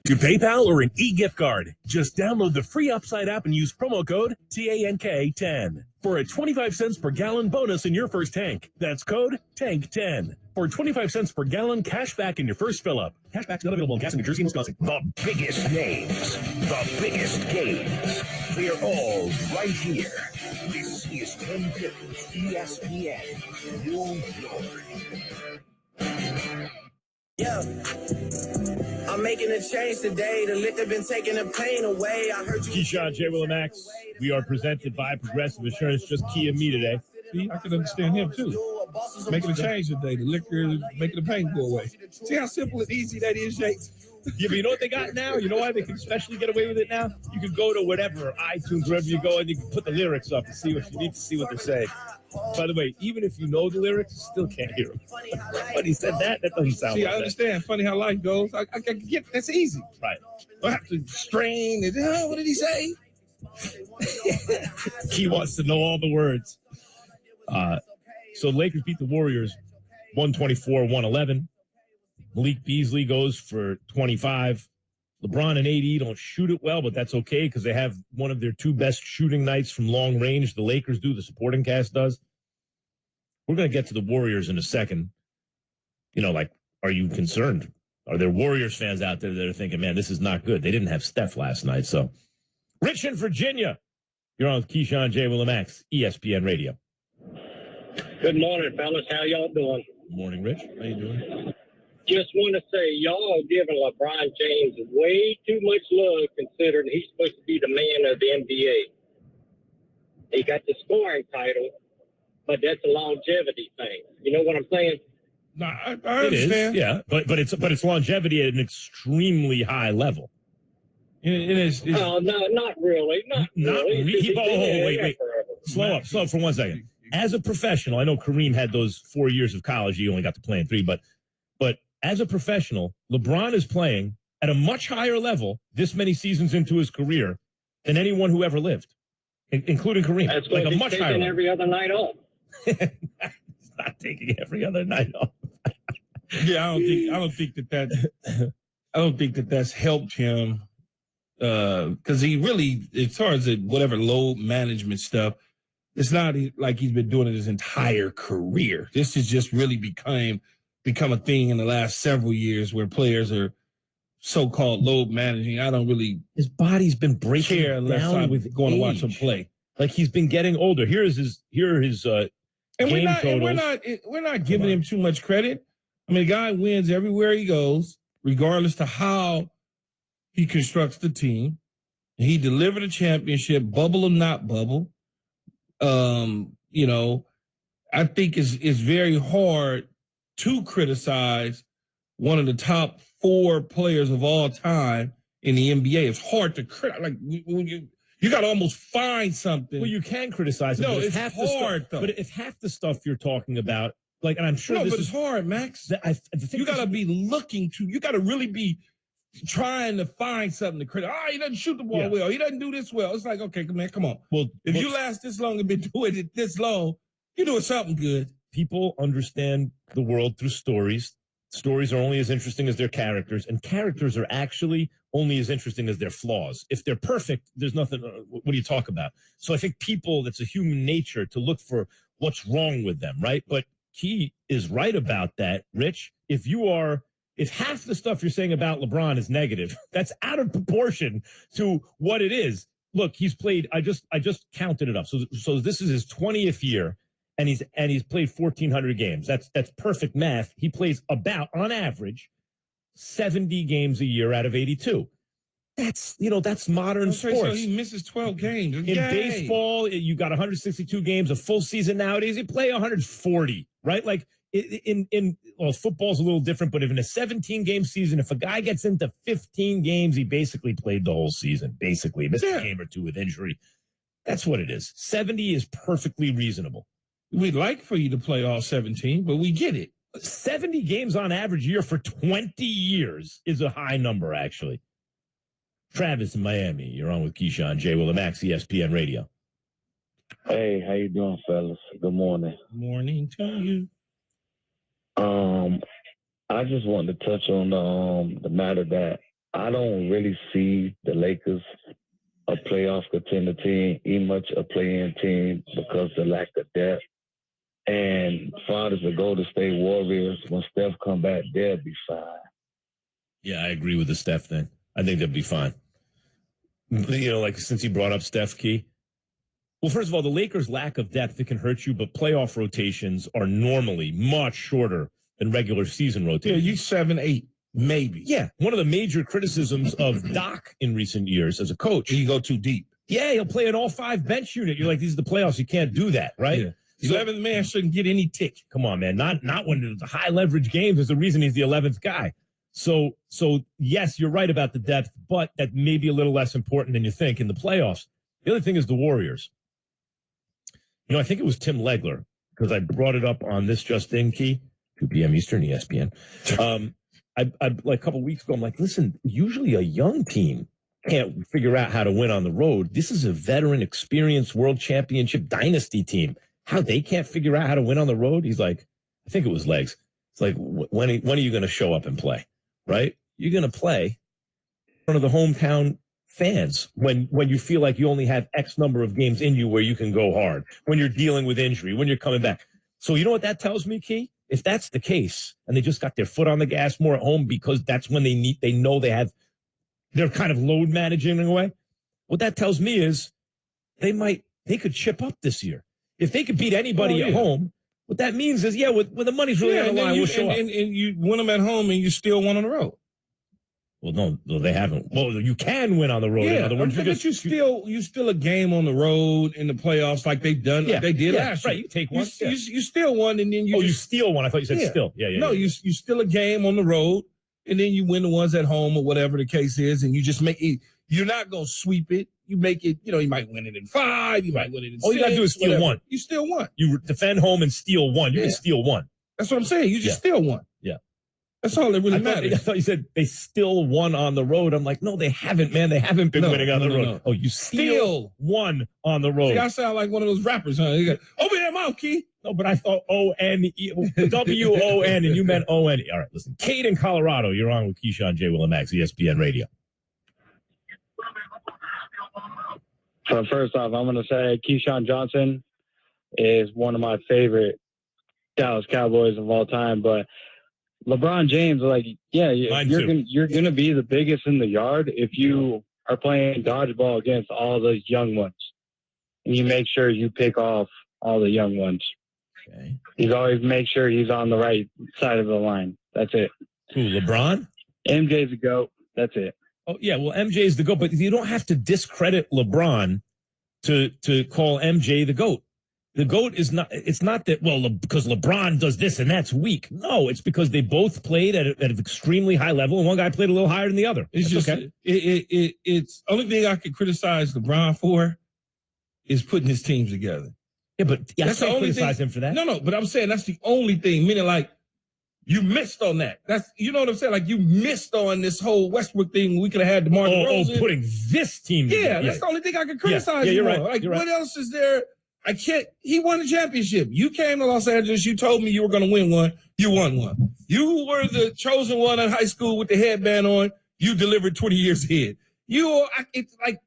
To PayPal or an e-gift card, just download the free Upside app and use promo code TANK10 for a 25 cents per gallon bonus in your first tank. That's code TANK10 for 25 cents per gallon cash back in your first fill up. Cashback's not available in gas in New Jersey and Wisconsin. The biggest names, the biggest games, they're all right here. This is 1050 ESPN New York. Yeah, I'm making a change today. The liquor been taking the pain away. I heard you. Keyshawn, J. Willimax. We are presented by Progressive Insurance. Just Key and me today. See, I can understand him too. Making a change today. The liquor is making the pain go away. See how simple and easy that is, Jake? Yeah, but you know what they got now? You know why they can especially get away with it now? You can go to whatever, iTunes, wherever you go, and you can put the lyrics up to see what you need to see what they're saying. By the way, even if you know the lyrics, you still can't hear them. But he said that doesn't sound See, like I understand. That. Funny how life goes. I get that's easy. Right. I have to strain it. Oh, what did he say? He wants to know all the words. So Lakers beat the Warriors 124-111. Malik Beasley goes for 25. LeBron and AD don't shoot it well, but that's okay because they have one of their two best shooting nights from long range. The Lakers do, the supporting cast does. We're going to get to the Warriors in a second. You know, like, are you concerned? Are there Warriors fans out there that are thinking, man, this is not good? They didn't have Steph last night. So, Rich in Virginia. You're on with Keyshawn, J. Willimax, ESPN Radio. Good morning, fellas. How y'all doing? Morning, Rich. How you doing? Just want to say y'all are giving LeBron James way too much love considering he's supposed to be the man of the NBA. He got the scoring title, but that's a longevity thing. You know what I'm saying? No, I understand. Yeah, but it's longevity at an extremely high level. It is. No, not really. Not really. Wait. Slow up for 1 second. As a professional, I know Kareem had those 4 years of college. He only got to play in 3, but as a professional, LeBron is playing at a much higher level this many seasons into his career than anyone who ever lived, including Kareem. That's like a much higher level. Every other night off. He's not taking every other night off. Yeah, I don't think that's helped him because he really, as far as whatever load management stuff, it's not like he's been doing it his entire career. This has just really become a thing in the last several years where players are so-called load managing. I don't really his body's been breaking care unless down I'm with going age. to watch him play. Like he's been getting older. Here are his and game totals. We're not giving him too much credit. I mean, the guy wins everywhere he goes, regardless to how he constructs the team. He delivered a championship, bubble or not bubble. You know, I think it's very hard to criticize one of the top 4 players of all time in the NBA. It's hard to criticize. Like you got to almost find something. Well, you can criticize him. No, but it's hard though. But if half the stuff you're talking about, like, and I'm sure no, this but it's hard, Max. You got to be looking to. You got to really be trying to find something to criticize. He doesn't shoot the ball well. He doesn't do this well. It's like, okay, man, come on. Well, if you last this long and been doing it this long, you're doing something good. People understand the world through stories. Stories are only as interesting as their characters, and characters are actually only as interesting as their flaws. If they're perfect, there's nothing. What do you talk about? So I think that's a human nature to look for what's wrong with them, right? But Key is right about that, Rich. If half the stuff you're saying about LeBron is negative, that's out of proportion to what it is. Look, he's played. I just counted it up. So this is his 20th year. And he's played 1,400 games. That's perfect math. He plays about, on average, 70 games a year out of 82. That's modern sports. So he misses 12 games. In baseball, you got 162 games. A full season nowadays, you play 140, right? Like football's a little different, but if in a 17-game season, if a guy gets into 15 games, he basically played the whole season. Basically, missed a game or two with injury. That's what it is. 70 is perfectly reasonable. We'd like for you to play all 17, but we get it. 70 games on average year for 20 years is a high number, actually. Travis in Miami, you're on with Keyshawn, J. Willimax, ESPN Radio. Hey, how you doing, fellas? Good morning. Morning to you. I just wanted to touch on the matter that I don't really see the Lakers a playoff contender team, even much a play-in team because of the lack of depth. And as far as the Golden State Warriors, when Steph come back, they'll be fine. Yeah, I agree with the Steph thing. I think they'll be fine. You know, like since he brought up Steph Key. Well, first of all, the Lakers' lack of depth, it can hurt you, but playoff rotations are normally much shorter than regular season Yeah, rotations. you 7-8, maybe. Yeah, one of the major criticisms of Doc in recent years as a coach. You go too deep. Yeah, he'll play an all-5 bench unit. You're like, these are the playoffs. You can't do that, right? Yeah. The 11th man shouldn't get any tick. Come on, man. Not when it's a high-leverage game. There's a reason he's the 11th guy. So yes, you're right about the depth, but that may be a little less important than you think in the playoffs. The other thing is the Warriors. You know, I think it was Tim Legler, because I brought it up on this Just In Key, 2 p.m. Eastern, ESPN. I like a couple of weeks ago, I'm like, listen, usually a young team can't figure out how to win on the road. This is a veteran, experienced world championship dynasty team. How they can't figure out how to win on the road? He's like, I think it was Legs. It's like, when are you going to show up and play? Right? You're going to play in front of the hometown fans when you feel like you only have X number of games in you where you can go hard, when you're dealing with injury, when you're coming back. So you know what that tells me, Key? If that's the case, and they just got their foot on the gas more at home because that's when they're kind of load managing in a way. What that tells me is they could chip up this year. If they could beat anybody at home, what that means is, when the money's really on the line, we'll show up. And you win them at home and you still won on the road. Well, no, they haven't. Well, you can win on the road. Yeah, in other words, you still a game on the road in the playoffs like they've done. Like they did last year. Right, you take one. You still won, and then you steal one. I thought you said still. Yeah. No, you still a game on the road, and then you win the ones at home or whatever the case is, and you just make it. You're not gonna sweep it. You make it. You might win it in 5. You might win it in 6. All you gotta do is steal one. You still won. You defend home and steal one. You can steal one. That's what I'm saying. You just still won. Yeah. That's all that really matters. I thought you said they still won on the road. I'm like, no, they haven't, man. They haven't been winning on the road. No. Oh, you still won on the road. See, I sound like one of those rappers, huh? You got, open your mouth, Key. No, but I thought O-N-E, W-O-N, and you meant O-N-E. All right, listen. Kate in Colorado, you're on with Keyshawn, J. Will, and Max, ESPN Radio. So first off, I'm going to say Keyshawn Johnson is one of my favorite Dallas Cowboys of all time, but LeBron James, you're gonna be the biggest in the yard if you are playing dodgeball against all those young ones, and you make sure you pick off all the young ones. Okay. He's always make sure he's on the right side of the line. That's it. Who, LeBron? MJ's the GOAT. That's it. Oh yeah, well MJ's the GOAT, but you don't have to discredit LeBron to call MJ the GOAT. The GOAT is not, it's not that, because LeBron does this and that's weak. No, it's because they both played at an extremely high level and one guy played a little higher than the other. It's that's just, okay. It's only thing I could criticize LeBron for is putting his teams together. Yeah, but that's the only criticize him for that. No, but I'm saying that's the only thing, meaning like, you missed on that. That's, you know what I'm saying? Like you missed on this whole Westbrook thing. We could have had DeMar DeRozan. Putting this team together. Yeah, that's the only thing I could criticize him you're on. right. Like, you're what right. else is there? He won the championship. You came to Los Angeles. You told me you were going to win one. You won one. You were the chosen one in high school with the headband on. You delivered 20 years ahead. It's like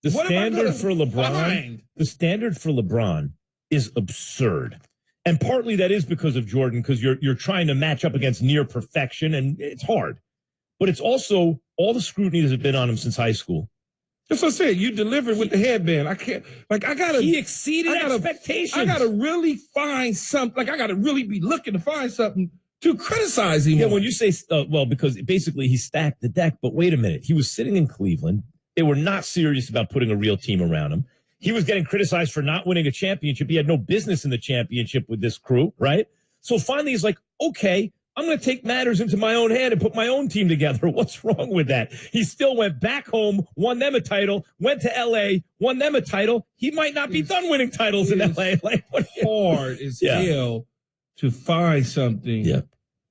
the standard for LeBron. The standard for LeBron is absurd. And partly that is because of Jordan, because you're trying to match up against near perfection, and it's hard. But it's also all the scrutiny that has been on him since high school. That's what I said. You delivered with the headband. He exceeded expectations. I gotta really find something. I gotta really be looking to find something to criticize him. Yeah, when you say, because basically he stacked the deck. But wait a minute, he was sitting in Cleveland. They were not serious about putting a real team around him. He was getting criticized for not winning a championship. He had no business in the championship with this crew, right? So finally, he's like, okay, I'm going to take matters into my own hand and put my own team together. What's wrong with that? He still went back home, won them a title, went to L.A., won them a title. He might not be done winning titles in L.A. Like, hard as hell to find something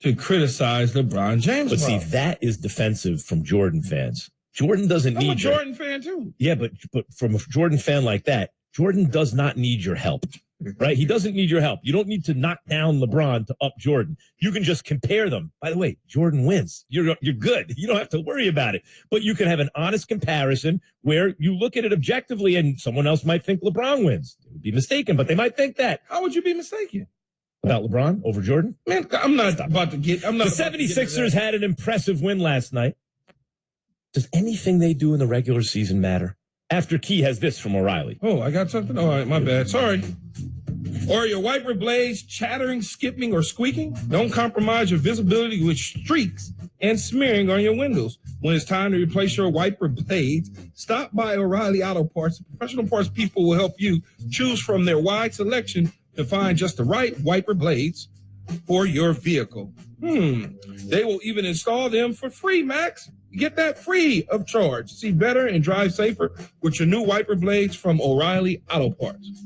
to criticize LeBron James. But see, that is defensive from Jordan fans. Jordan doesn't need I'm a Jordan fan, too. Yeah, but from a Jordan fan like that, Jordan does not need your help. right? He doesn't need your help. You don't need to knock down LeBron to up Jordan. You can just compare them. By the way, Jordan wins. You're good. You don't have to worry about it. But you can have an honest comparison where you look at it objectively, and someone else might think LeBron wins. They would be mistaken, but they might think that. How would you be mistaken? About LeBron over Jordan? Man, I'm not about to get. I'm not. The 76ers had an impressive win last night. Does anything they do in the regular season matter? After Key has this from O'Reilly. Oh, I got something? All right, my bad. Sorry. Or your wiper blades chattering, skipping, or squeaking? Don't compromise your visibility with streaks and smearing on your windows. When it's time to replace your wiper blades, stop by O'Reilly Auto Parts. Professional parts people will help you choose from their wide selection to find just the right wiper blades for your vehicle. They will even install them for free, Max. Get that free of charge. See better and drive safer with your new wiper blades from O'Reilly Auto Parts.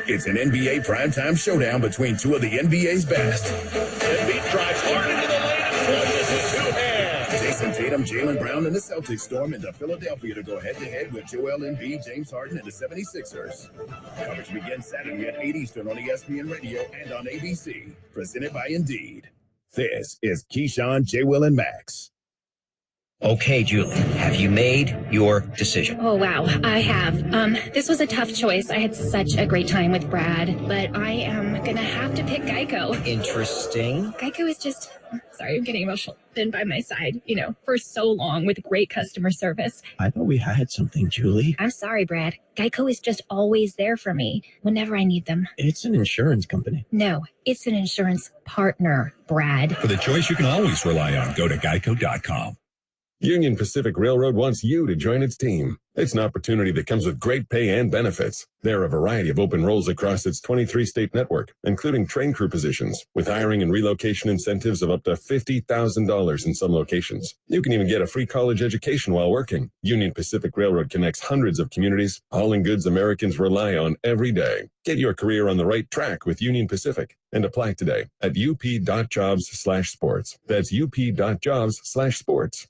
It's an NBA primetime showdown between two of the NBA's best. Embiid drives hard into the lane and flushes with two hands. Jason Tatum, Jaylen Brown, and the Celtics storm into Philadelphia to go head-to-head with Joel Embiid, James Harden, and the 76ers. Coverage begins Saturday at 8 Eastern on ESPN Radio and on ABC. Presented by Indeed. This is Keyshawn, J. Will, and Max. Okay, Julie, have you made your decision? Oh, wow, I have. This was a tough choice. I had such a great time with Brad, but I am gonna have to pick Geico. Interesting. Geico is just, sorry, I'm getting emotional. Been by my side, for so long with great customer service. I thought we had something, Julie. I'm sorry, Brad. Geico is just always there for me whenever I need them. It's an insurance company. No, it's an insurance partner, Brad. For the choice you can always rely on, go to geico.com. Union Pacific Railroad wants you to join its team. It's an opportunity that comes with great pay and benefits. There are a variety of open roles across its 23-state network, including train crew positions, with hiring and relocation incentives of up to $50,000 in some locations. You can even get a free college education while working. Union Pacific Railroad connects hundreds of communities, hauling goods Americans rely on every day. Get your career on the right track with Union Pacific and apply today at up.jobs/sports. That's up.jobs/sports.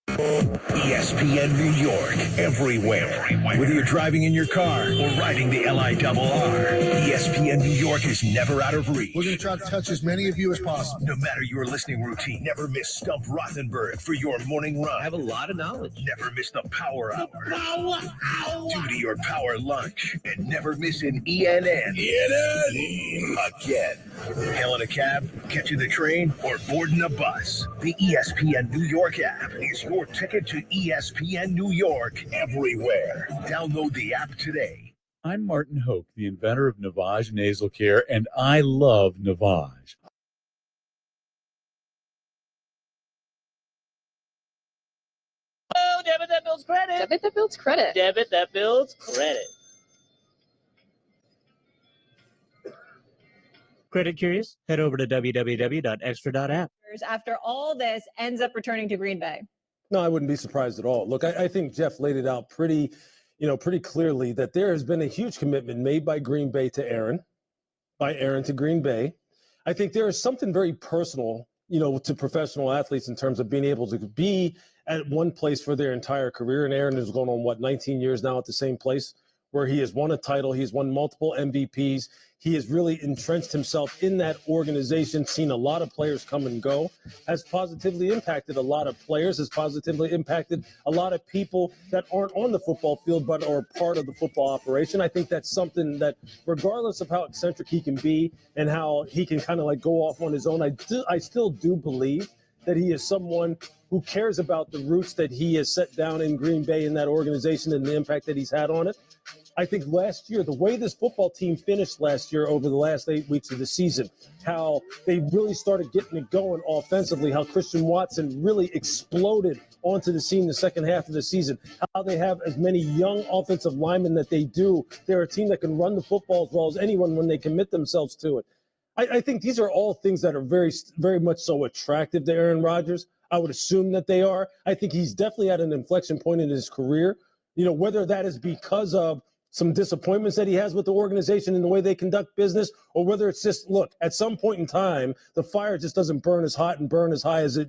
ESPN New York, everywhere. Whether you're driving in your car or riding the LIRR, ESPN New York is never out of reach. We're going to try to touch as many of you as possible. No matter your listening routine, never miss Stump Rothenberg for your morning run. I have a lot of knowledge. Never miss the Power Hour. Due to your power lunch. And never miss an ENN. Again. Hailing a cab, catching the train, or boarding a bus. The ESPN New York app is your ticket to ESPN New York everywhere. Download the app today. I'm Martin Hoke, the inventor of Navage Nasal Care, and I love Navage. Oh, debit that builds credit. Debit that builds credit. Debit that builds credit. Credit curious? Head over to www.extra.app. After all this, ends up returning to Green Bay. No, I wouldn't be surprised at all. Look, I think Jeff laid it out pretty clearly that there has been a huge commitment made by Green Bay to Aaron, by Aaron to Green Bay. I think there is something very personal, to professional athletes in terms of being able to be at one place for their entire career. And Aaron is going on, 19 years now at the same place where he has won a title. He's won multiple MVPs. He has really entrenched himself in that organization, seen a lot of players come and go, has positively impacted a lot of players, has positively impacted a lot of people that aren't on the football field but are part of the football operation. I think that's something that, regardless of how eccentric he can be and how he can kind of go off on his own, I still do believe that he is someone who cares about the roots that he has set down in Green Bay in that organization and the impact that he's had on it. I think last year, the way this football team finished last year over the last 8 weeks of the season, how they really started getting it going offensively, how Christian Watson really exploded onto the scene the second half of the season, how they have as many young offensive linemen that they do. They're a team that can run the football as well as anyone when they commit themselves to it. I think these are all things that are very, very much so attractive to Aaron Rodgers. I would assume that they are. I think he's definitely at an inflection point in his career, whether that is because of some disappointments that he has with the organization and the way they conduct business, or whether it's just, look, at some point in time, the fire just doesn't burn as hot and burn as high as it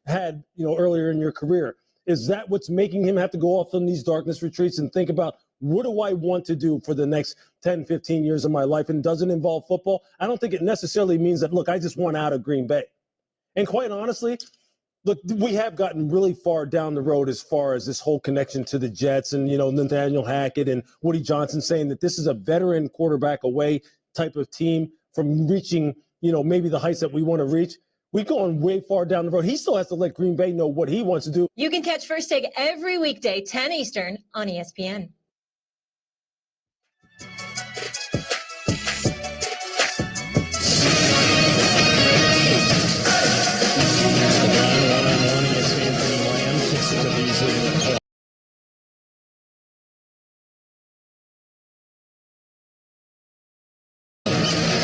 had, earlier in your career. Is that what's making him have to go off on these darkness retreats and think about what do I want to do for the next 10, 15 years of my life, and doesn't involve football, I don't think it necessarily means that, look, I just want out of Green Bay. And quite honestly, look, we have gotten really far down the road as far as this whole connection to the Jets and, Nathaniel Hackett and Woody Johnson saying that this is a veteran quarterback away type of team from reaching, maybe the heights that we want to reach. We've gone way far down the road. He still has to let Green Bay know what he wants to do. You can catch First Take every weekday, 10 Eastern on ESPN.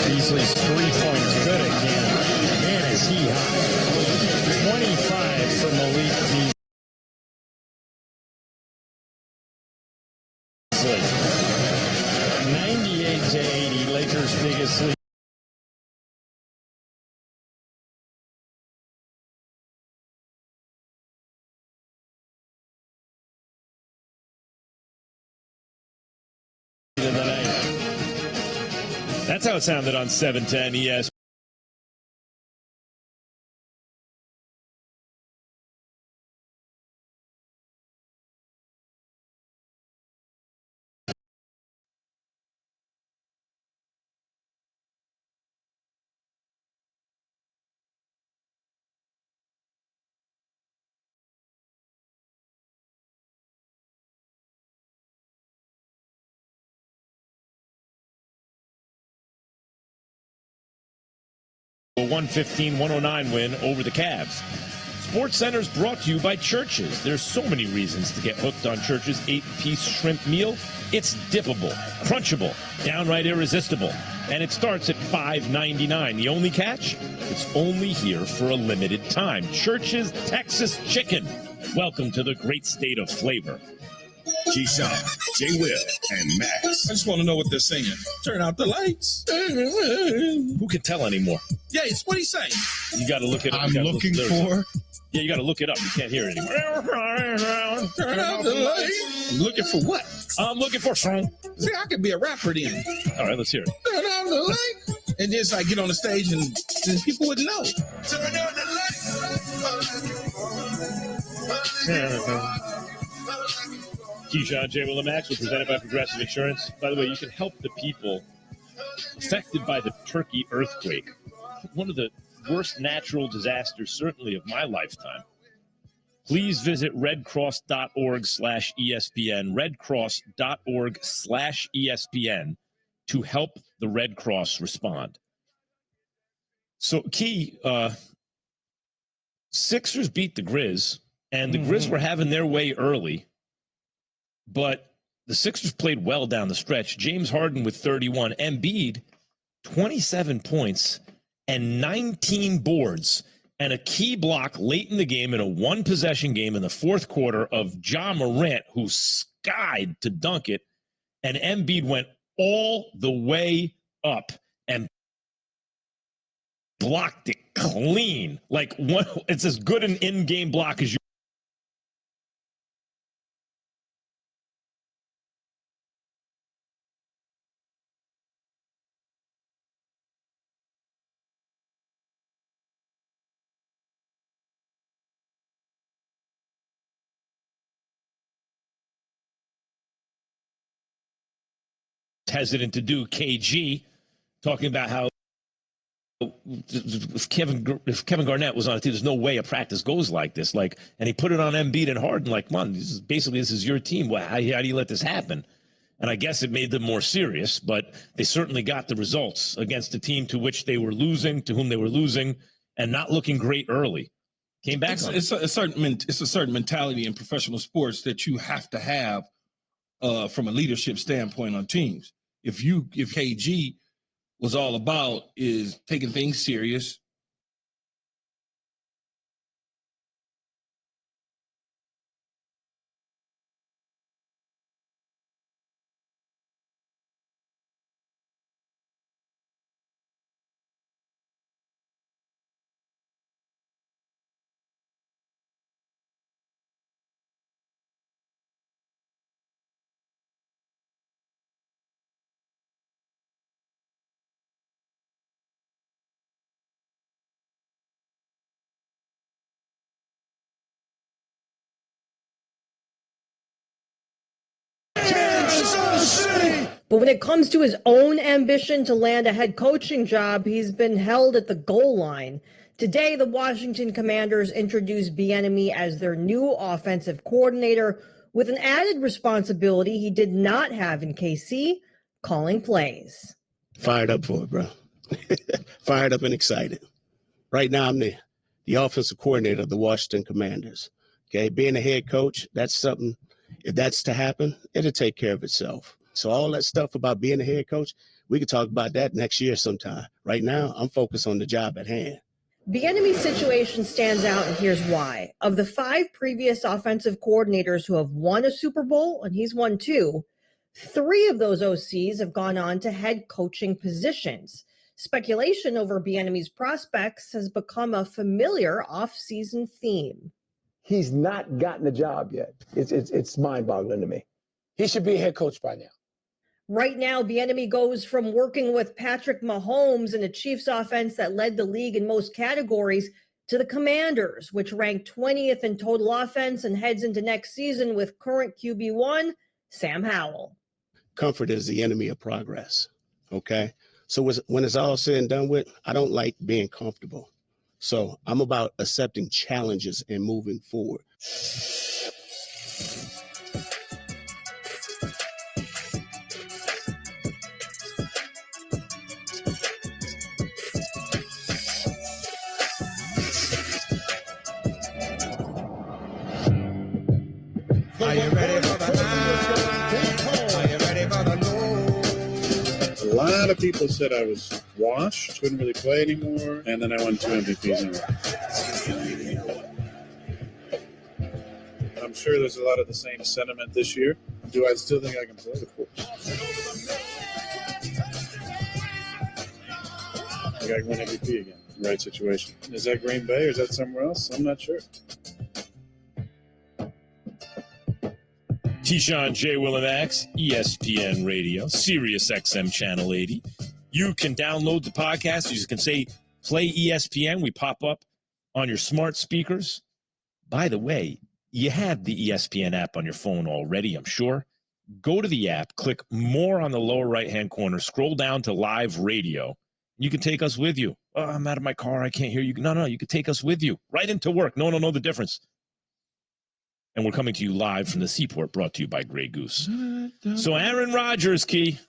Beasley's three-pointer good again. Man, is he hot. 25 for Malik Beasley. 98-80, Lakers' biggest lead. That's how it sounded on 710 ES. A 115-109 win over the Cavs. Sports Center's brought to you by Church's. There's so many reasons to get hooked on Church's 8-piece shrimp meal. It's dippable, crunchable, downright irresistible. And it starts at $5.99. The only catch? It's only here for a limited time. Church's Texas Chicken. Welcome to the great state of flavor. Keyshawn, J. Will, and Max. I just want to know what they're saying. Turn out the lights. Who can tell anymore? Yeah, it's what he's saying. You got to look it up. I'm looking for. Yeah, you got to look it up. You can't hear it anymore. Turn out the lights. Looking for what? I'm looking for song. See, I could be a rapper then. All right, let's hear it. Turn out the lights. And just like get on the stage and people wouldn't know. Turn out the lights. Keyshawn, J. Will, and Max was presented by Progressive Insurance. By the way, you can help the people affected by the Turkey earthquake. One of the worst natural disasters, certainly of my lifetime. Please visit redcross.org/ESPN, redcross.org/ESPN to help the Red Cross respond. So, Key, Sixers beat the Grizz, and the Grizz were having their way early. But the Sixers played well down the stretch. James Harden with 31. Embiid, 27 points and 19 boards. And a key block late in the game in a one-possession game in the fourth quarter of Ja Morant, who skied to dunk it. And Embiid went all the way up and blocked it clean. Like, it's as good an in-game block as you. Hesitant to do. KG talking about how if Kevin Garnett was on it, there's no way a practice goes like this. Like, and he put it on Embiid and Harden. Like, man, this is your team. Well, how do you let this happen? And I guess it made them more serious, but they certainly got the results against a team to which they were losing, to whom they were losing, and not looking great early. Came back. It's a certain mentality in professional sports that you have to have from a leadership standpoint on teams. If KG was all about is taking things serious, But when it comes to his own ambition to land a head coaching job, he's been held at the goal line. Today, the Washington Commanders introduced Bieniemy as their new offensive coordinator with an added responsibility he did not have in KC, calling plays. Fired up for it, bro. Fired up and excited. Right now, I'm the offensive coordinator of the Washington Commanders. Okay, being a head coach, that's something, if that's to happen, it'll take care of itself. So all that stuff about being a head coach, we could talk about that next year sometime. Right now, I'm focused on the job at hand. Bieniemy's situation stands out, and here's why. Of the 5 previous offensive coordinators who have won a Super Bowl, and he's won 2, 3 of those OCs have gone on to head coaching positions. Speculation over Bieniemy's prospects has become a familiar off-season theme. He's not gotten a job yet. It's mind-boggling to me. He should be a head coach by now. Right now, Bieniemy goes from working with Patrick Mahomes in a Chiefs offense that led the league in most categories to the Commanders, which ranked 20th in total offense and heads into next season with current QB1, Sam Howell. Comfort is the enemy of progress, okay? So when it's all said and done with, I don't like being comfortable. So I'm about accepting challenges and moving forward. Are you ready for the night? Are you ready for the low? A lot of people said I was washed, couldn't really play anymore, and then I won 2 MVPs in a row. I'm sure there's a lot of the same sentiment this year. Do I still think I can play? Of course. I think I can win MVP again in the right situation. Is that Green Bay or is that somewhere else? I'm not sure. Keyshawn, J. Will and Max, ESPN Radio, Sirius XM Channel 80. You can download the podcast. You can say, play ESPN. We pop up on your smart speakers. By the way, you have the ESPN app on your phone already, I'm sure. Go to the app, click more on the lower right-hand corner, scroll down to live radio. You can take us with you. Oh, I'm out of my car. I can't hear you. No, you can take us with you right into work. No one will know the difference. And we're coming to you live from the Seaport, brought to you by Grey Goose. So Aaron Rodgers, Key,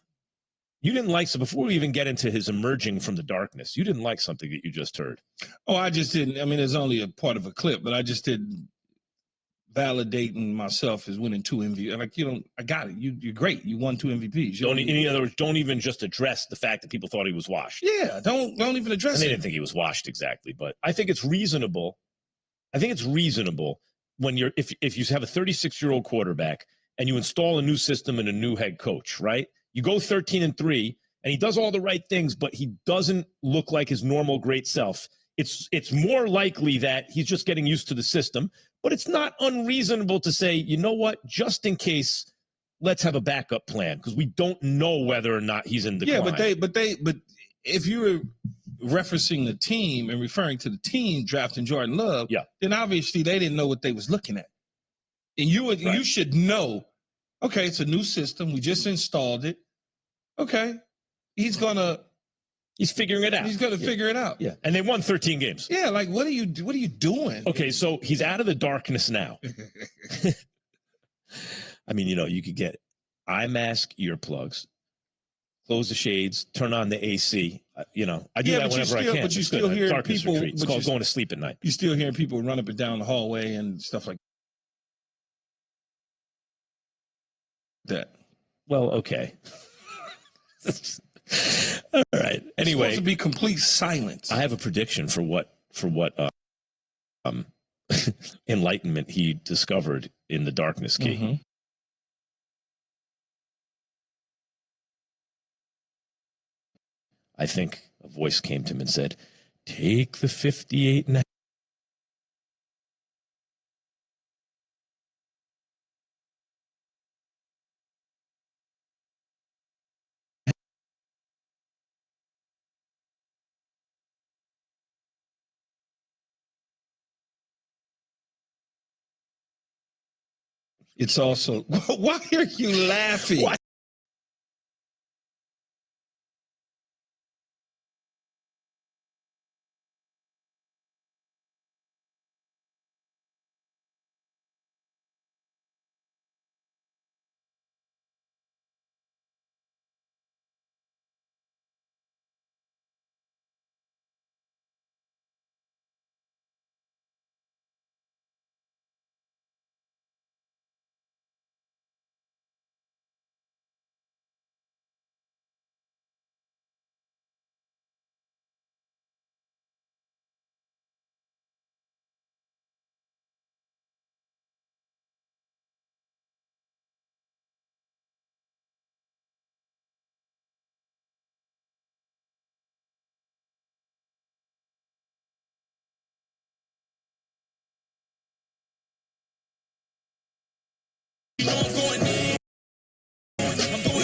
you didn't like, so before we even get into his emerging from the darkness, you didn't like something that you just heard. Oh, I just didn't. I mean, it's only a part of a clip, but I just didn't validating myself as winning 2 MVPs. Like, I got it. You're great. You won 2 MVPs. In other words, don't even just address the fact that people thought he was washed. Yeah, don't even address it. And they didn't think he was washed exactly, but I think it's reasonable. When if you have a 36-year-old quarterback and you install a new system and a new head coach, right? You go 13-3 and he does all the right things, but he doesn't look like his normal great self. It's more likely that he's just getting used to the system, but it's not unreasonable to say, you know what, just in case, let's have a backup plan because we don't know whether or not he's in decline. Yeah, but if you were referencing the team and referring to the team drafting Jordan Love, then obviously they didn't know what they was looking at. And you should know, okay, it's a new system. We just installed it. Okay. He's figuring it out. He's going to figure it out. Yeah. And they won 13 games. Yeah, like what are you doing? Okay, so he's out of the darkness now. I mean, you could get eye mask, earplugs, close the shades, turn on the AC. I do that whenever I can. But you still hear people. It's called going to sleep at night. You still hearing people run up and down the hallway and stuff like that. Well, okay. All right. Anyway, it's supposed to be complete silence. I have a prediction for what enlightenment he discovered in the darkness, Key. Mm-hmm. I think a voice came to him and said, "Take the 58 and It's also, why are you laughing? Why?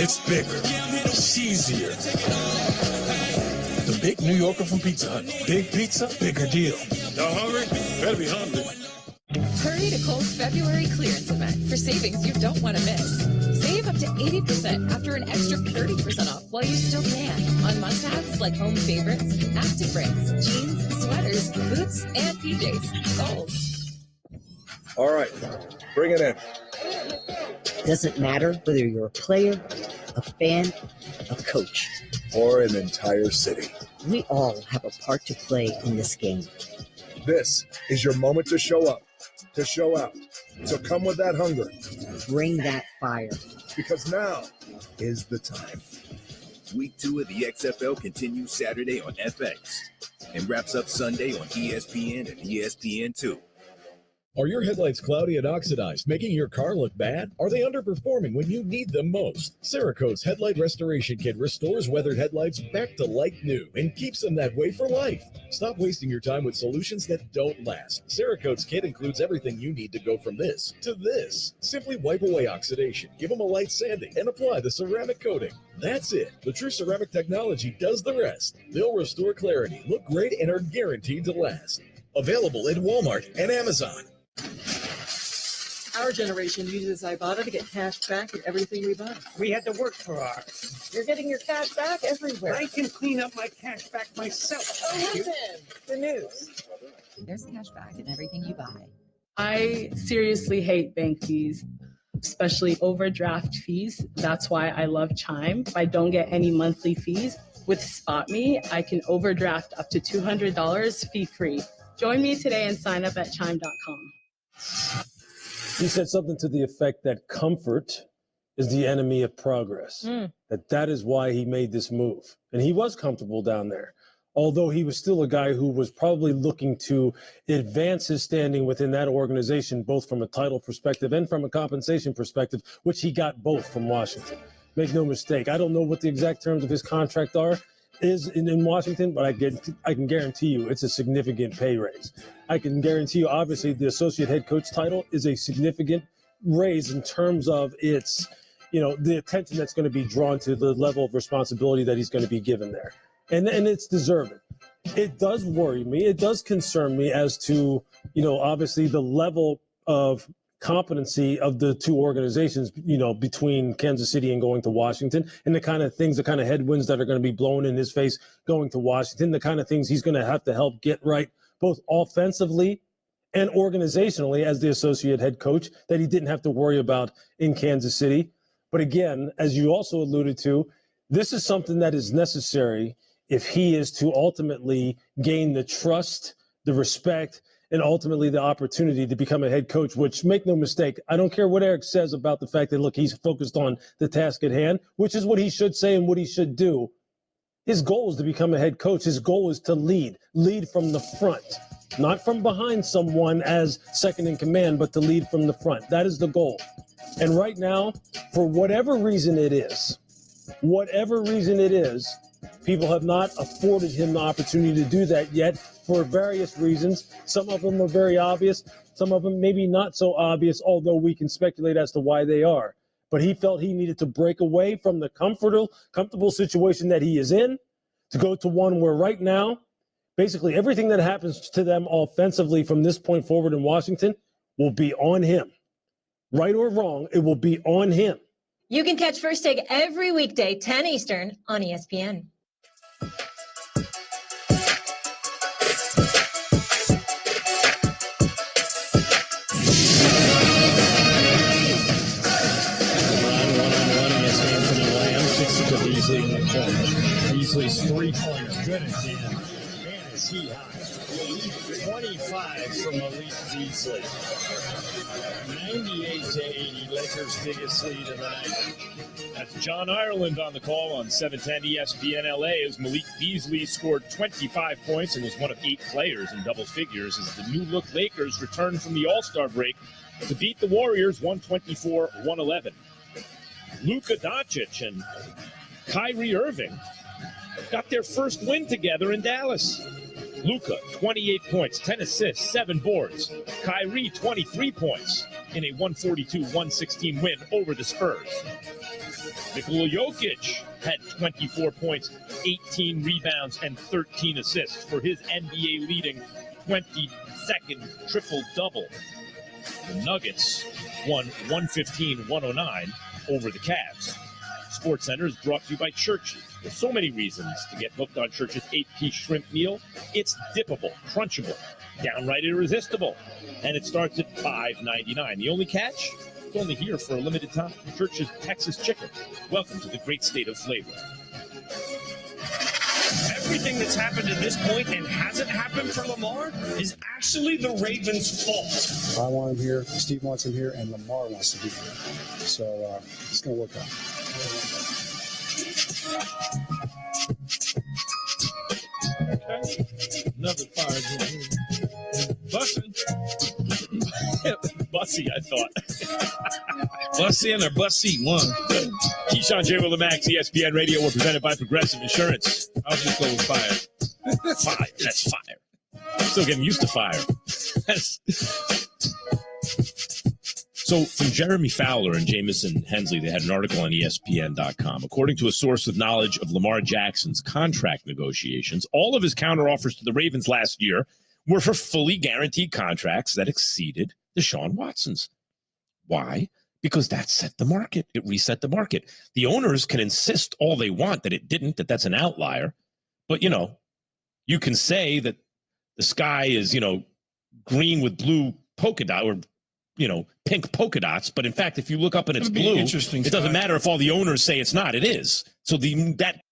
It's bigger, cheesier. The Big New Yorker from Pizza Hut. Big pizza, bigger deal. Y'all hungry? Better be hungry. Hurry to Kohl's February clearance event for savings you don't want to miss. Save up to 80% after an extra 30% off while you still can on must-haves like home favorites, active brands, jeans, sweaters, boots, and PJs. Kohl's. All right, bring it in. Doesn't matter whether you're a player, a fan, a coach, or an entire city. We all have a part to play in this game. This is your moment to show up, to show out. So come with that hunger. Bring that fire. Because now is the time. Week 2 of the XFL continues Saturday on FX and wraps up Sunday on ESPN and ESPN2. Are your headlights cloudy and oxidized, making your car look bad? Are they underperforming when you need them most? Cerakote's Headlight Restoration Kit restores weathered headlights back to like new and keeps them that way for life. Stop wasting your time with solutions that don't last. Cerakote's kit includes everything you need to go from this to this. Simply wipe away oxidation, give them a light sanding, and apply the ceramic coating. That's it. The True Ceramic technology does the rest. They'll restore clarity, look great, and are guaranteed to last. Available at Walmart and Amazon. Our generation uses Ibotta to get cash back in everything we buy. We had to work for ours. You're getting your cash back everywhere. I can clean up my cash back myself. Oh, listen, the news. There's cash back in everything you buy. I seriously hate bank fees, especially overdraft fees. That's why I love Chime. If I don't get any monthly fees, with SpotMe, I can overdraft up to $200 fee-free. Join me today and sign up at chime.com. He said something to the effect that comfort is the enemy of progress, that is why he made this move. And he was comfortable down there, although he was still a guy who was probably looking to advance his standing within that organization, both from a title perspective and from a compensation perspective, which he got both from Washington. Make no mistake, I don't know what the exact terms of his contract is in Washington, but I can guarantee you it's a significant pay raise. I can guarantee you, obviously, the associate head coach title is a significant raise in terms of its, the attention that's going to be drawn to the level of responsibility that he's going to be given there. And it's deserving. It does worry me. It does concern me as to, obviously the level of competency of the two organizations, between Kansas City and going to Washington, and the kind of things, the kind of headwinds that are going to be blown in his face going to Washington, the kind of things he's going to have to help get right, both offensively and organizationally as the associate head coach, that he didn't have to worry about in Kansas City. But again, as you also alluded to, this is something that is necessary if he is to ultimately gain the trust, the respect, and ultimately the opportunity to become a head coach, which, make no mistake, I don't care what Eric says about the fact that, look, he's focused on the task at hand, which is what he should say and what he should do. His goal is to become a head coach. His goal is to lead from the front, not from behind someone as second in command, but to lead from the front. That is the goal. And right now, for whatever reason it is, people have not afforded him the opportunity to do that yet for various reasons. Some of them are very obvious. Some of them maybe not so obvious, although we can speculate as to why they are. But he felt he needed to break away from the comfortable situation that he is in to go to one where right now, basically everything that happens to them offensively from this point forward in Washington will be on him. Right or wrong, it will be on him. You can catch First Take every weekday, 10 Eastern on ESPN. Beasley's three-pointer, good again. Man, is he high. 25 from Malik Beasley. 98-80, Lakers' biggest lead of the night. That's John Ireland on the call on 710 ESPN LA as Malik Beasley scored 25 points and was one of 8 players in double figures as the new-look Lakers returned from the All-Star break to beat the Warriors 124-111. Luka Doncic and Kyrie Irving got their first win together in Dallas. Luka, 28 points, 10 assists, 7 boards. Kyrie, 23 points in a 142-116 win over the Spurs. Nikola Jokic had 24 points, 18 rebounds, and 13 assists for his NBA-leading 22nd triple-double. The Nuggets won 115-109 over the Cavs. SportsCenter is brought to you by Church's. There's so many reasons to get hooked on Church's 8-piece shrimp meal. It's dippable, crunchable, downright irresistible, and it starts at $5.99. The only catch? It's only here for a limited time. Church's Texas Chicken. Welcome to the great state of flavor. Everything that's happened to this point and hasn't happened for Lamar is actually the Ravens' fault. I want him here, Steve wants him here, and Lamar wants to be here. So it's going to work out. Okay. Another fire. Bussin'. Bussy, I thought. Bus in or bus seat one. Keyshawn, J. Will, and Max, ESPN Radio. We're presented by Progressive Insurance. I'll just go with fire. Fire. That's fire. I'm still getting used to fire. So from Jeremy Fowler and Jamison Hensley, they had an article on ESPN.com. According to a source with knowledge of Lamar Jackson's contract negotiations, all of his counteroffers to the Ravens last year were for fully guaranteed contracts that exceeded Deshaun Watson's. Why? Because that set the market. It reset the market. The owners can insist all they want that it didn't, that that's an outlier. But, you know, you can say that the sky is, you know, green with blue polka dot or, you know, pink polka dots. But in fact, if you look up and it's blue, it doesn't matter if all the owners say it's not. It is. So that